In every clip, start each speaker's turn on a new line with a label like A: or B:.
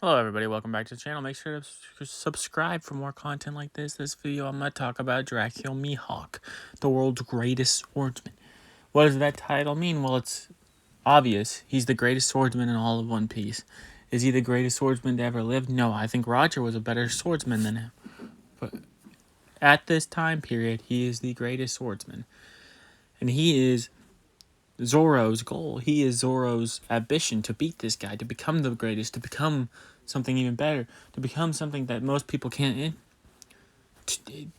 A: Hello everybody, welcome back to the channel. Make sure to subscribe for more content like this. This video I'm going to talk about Dracula Mihawk, the world's greatest swordsman. What does that title mean? Well, it's obvious. He's the greatest swordsman in all of One Piece. Is he the greatest swordsman to ever live? No, I think Roger was a better swordsman than him. But at this time period, he is the greatest swordsman. And he is Zoro's goal. He is Zoro's ambition to beat this guy, to become the greatest, to become something even better, to become something that most people can't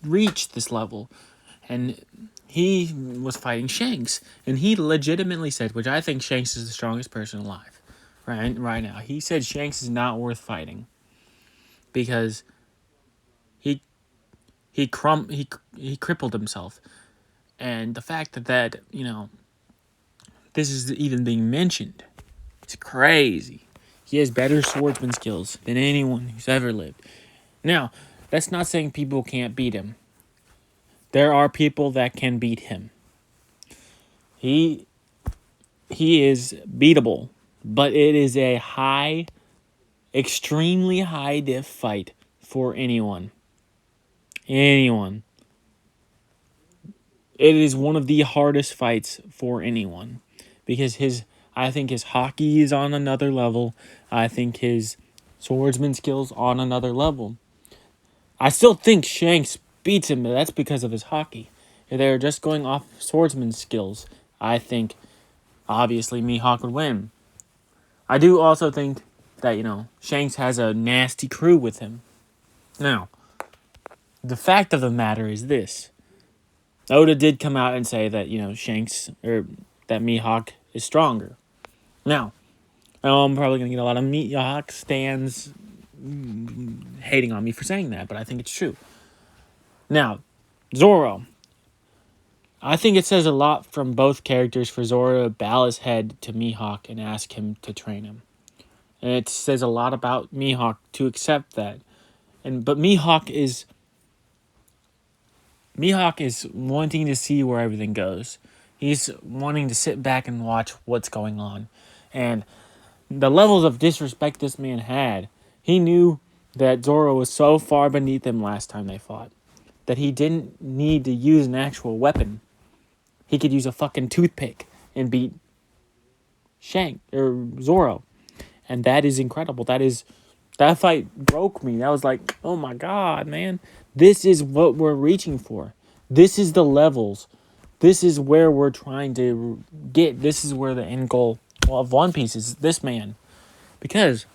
A: reach this level. And he was fighting Shanks, and he legitimately said, which I think Shanks is the strongest person alive right now. He said Shanks is not worth fighting because he crippled himself. And the fact that this is even being mentioned, it's crazy. He has better swordsman skills than anyone who's ever lived. Now, that's not saying people can't beat him. There are people that can beat him. He is beatable, but it is a extremely high diff fight for anyone. Anyone. It is one of the hardest fights for anyone because I think his hockey is on another level. I think his swordsman skills on another level. I still think Shanks beats him, but that's because of his hockey. If they're just going off swordsman skills, I think obviously Mihawk would win. I do also think that, Shanks has a nasty crew with him. Now, the fact of the matter is this. Oda did come out and say that, that Mihawk is stronger. Now, I'm probably going to get a lot of Mihawk stands hating on me for saying that, but I think it's true. Now, Zoro. I think it says a lot from both characters for Zoro to bow his head to Mihawk and ask him to train him. And it says a lot about Mihawk to accept that. But Mihawk is wanting to see where everything goes. He's wanting to sit back and watch what's going on. And the levels of disrespect this man had, he knew that Zoro was so far beneath him last time they fought that he didn't need to use an actual weapon. He could use a fucking toothpick and beat Zoro. And that is incredible. That fight broke me. That was like, oh my God, man. This is what we're reaching for. This is the levels. This is where we're trying to get. This is where the end goal of One Piece is this man. Because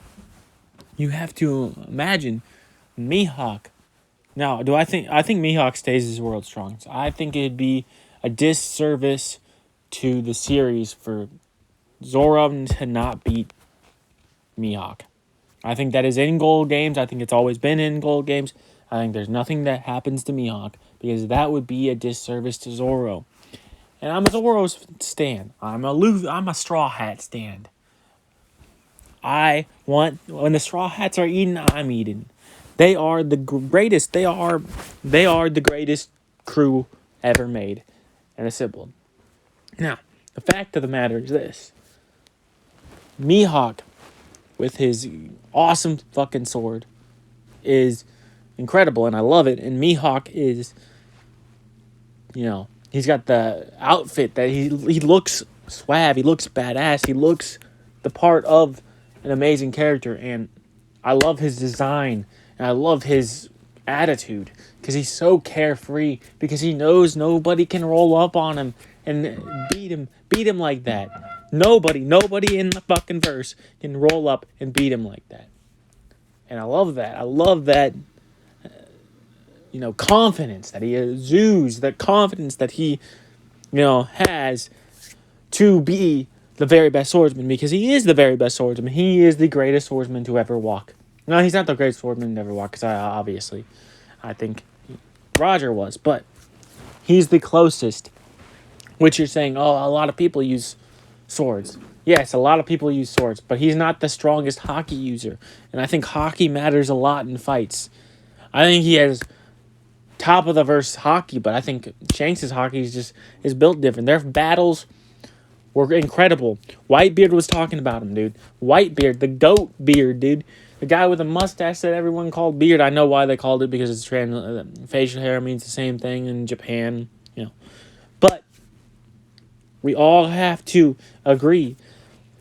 A: you have to imagine Mihawk. Now, I think Mihawk stays as world's strongest. I think it'd be a disservice to the series for Zoro to not beat Mihawk. I think that is in Gold Games. I think it's always been in Gold Games. I think there's nothing that happens to Mihawk because that would be a disservice to Zoro. And I'm a Zoro stan. I'm a Straw Hat stand. I want when the Straw Hats are eaten, I'm eating. They are the greatest. They are the greatest crew ever made and assembled. Now, the fact of the matter is this. Mihawk, with his awesome fucking sword, is incredible, and I love it. And Mihawk is, he's got the outfit that he looks suave, he looks badass, he looks the part of an amazing character, and I love his design, and I love his attitude, because he's so carefree, because he knows nobody can roll up on him and beat him like that. Nobody in the fucking verse can roll up and beat him like that. And I love that. I love that, confidence that he exudes, the confidence that he, has to be the very best swordsman, because he is the very best swordsman. He is the greatest swordsman to ever walk. No, he's not the greatest swordsman to ever walk, because I think Roger was, but he's the closest. Which you're saying, a lot of people use swords. Yes, a lot of people use swords, but he's not the strongest hockey user. And I think hockey matters a lot in fights. I think he has top of the verse hockey, but I think Shanks' hockey is built different. Their battles were incredible. Whitebeard was talking about him, dude. Whitebeard, the goat beard, dude. The guy with a mustache that everyone called beard. I know why they called it, because it's facial hair means the same thing in Japan, But we all have to agree.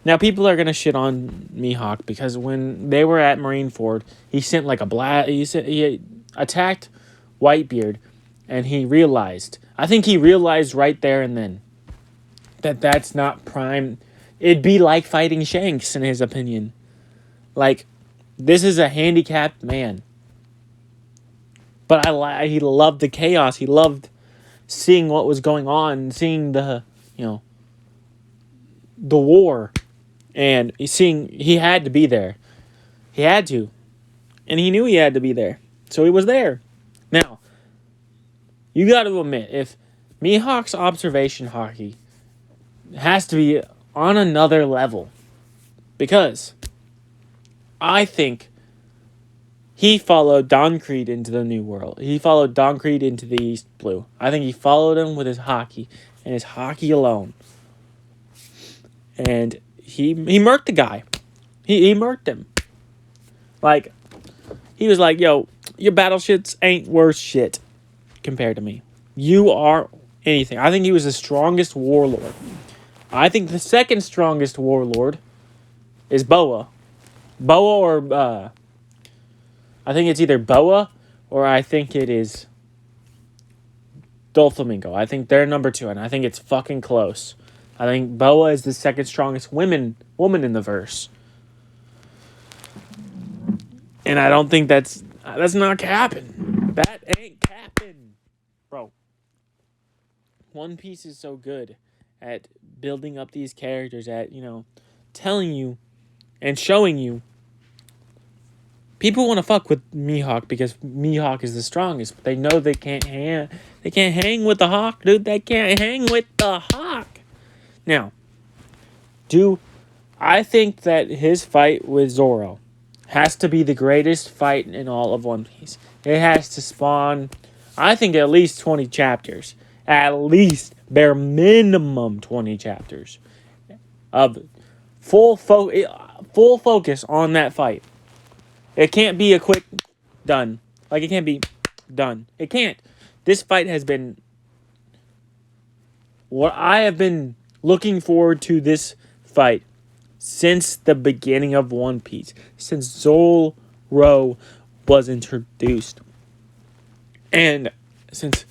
A: Now, people are going to shit on Mihawk because when they were at Marineford, he sent like a blast. He attacked Whitebeard, and he realized. I think he realized right there and then that that's not prime. It'd be like fighting Shanks, in his opinion. Like, this is a handicapped man. But he loved the chaos. He loved seeing what was going on, seeing the war, and seeing he had to be there. He had to. And he knew he had to be there. So he was there. Now, you got to admit, if Mihawk's observation hockey has to be on another level, because I think he followed Don Creed into the New World. He followed Don Creed into the East Blue. I think he followed him with his hockey, and his hockey alone. And he murked the guy. He murked him. Like, he was like, yo, your battleships ain't worth shit compared to me. You are anything. I think he was the strongest warlord. I think the second strongest warlord is Boa. Boa or, I think it's either Boa or I think it is Doflamingo. I think they're number 2, and I think it's fucking close. I think Boa is the second strongest woman in the verse. And I don't think that's not capping. That ain't capping. Bro. One Piece is so good at building up these characters, at, telling you and showing you. People want to fuck with Mihawk because Mihawk is the strongest, but they know they can't hang with the Hawk, dude. They can't hang with the Hawk. Now, I think that his fight with Zoro has to be the greatest fight in all of One Piece. It has to spawn, I think, at least 20 chapters. At least, bare minimum 20 chapters of full focus on that fight. It can't be a quick done. Like, it can't be done. It can't. This fight has been what I have been looking forward to, this fight since the beginning of One Piece. Since Zoro was introduced. And since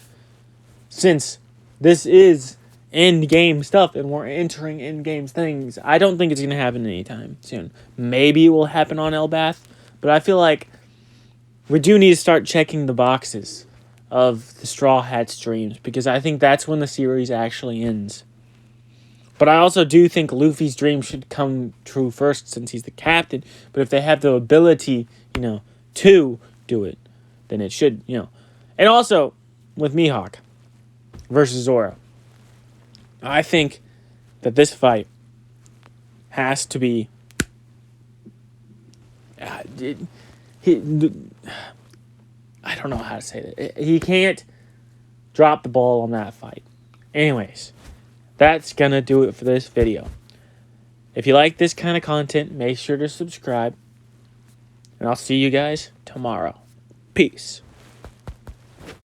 A: this is end-game stuff and we're entering end-game things, I don't think it's going to happen anytime soon. Maybe it will happen on Elbath. But I feel like we do need to start checking the boxes of the Straw Hat's dreams, because I think that's when the series actually ends. But I also do think Luffy's dream should come true first, since he's the captain. But if they have the ability, to do it, then it should, And also, with Mihawk versus Zoro, I think that this fight has to be... I don't know how to say that. He can't drop the ball on that fight. Anyways, that's gonna do it for this video. If you like this kind of content, make sure to subscribe. And I'll see you guys tomorrow. Peace.